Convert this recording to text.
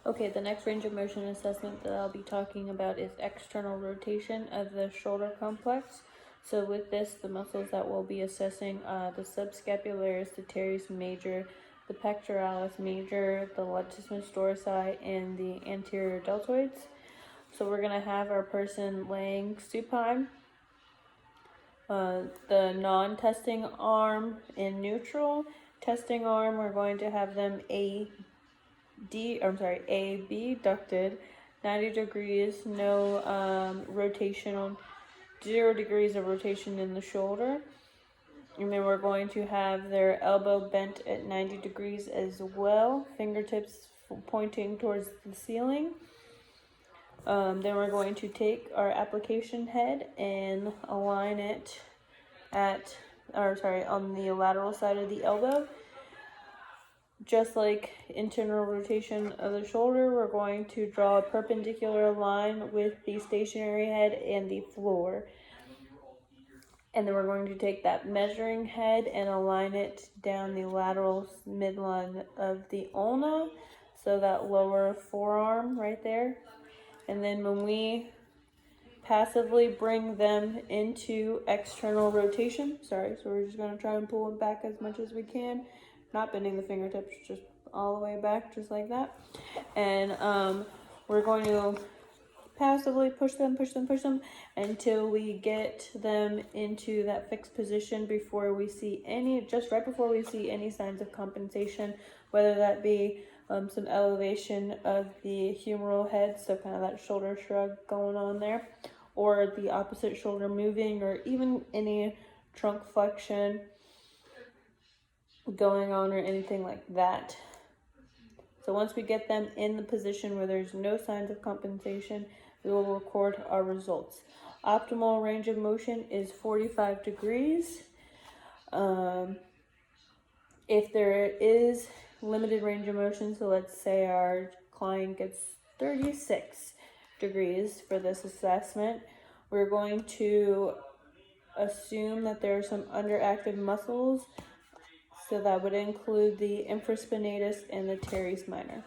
Okay, the next range of motion assessment that I'll be talking about is external rotation of the shoulder complex. So with this, the muscles that we'll be assessing, the subscapularis, the teres major, the pectoralis major, the latissimus dorsi, and the anterior deltoids. So we're going to have our person laying supine. The non-testing arm in neutral. Testing arm, we're going to have them A, B ducted, 90 degrees, no rotation, 0 degrees of rotation in the shoulder. And then we're going to have their elbow bent at 90 degrees as well, fingertips pointing towards the ceiling. Then we're going to take our application head and align it on the lateral side of the elbow. Just like internal rotation of the shoulder, we're going to draw a perpendicular line with the stationary head and the floor. And then we're going to take that measuring head and align it down the lateral midline of the ulna, so that lower forearm right there. And then when we passively bring them into external rotation, so we're just going to try and pull them back as much as we can, not bending the fingertips, just all the way back, just like that. And we're going to passively push them until we get them into that fixed position right before we see any signs of compensation, whether that be some elevation of the humeral head, so kind of that shoulder shrug going on there, or the opposite shoulder moving, or even any trunk flexion going on, or anything like that. So once we get them in the position where there's no signs of compensation, we will record our results. Optimal range of motion is 45 degrees. If there is limited range of motion, so let's say our client gets 36 degrees for this assessment, we're going to assume that there are some underactive muscles, so that would include the infraspinatus and the teres minor.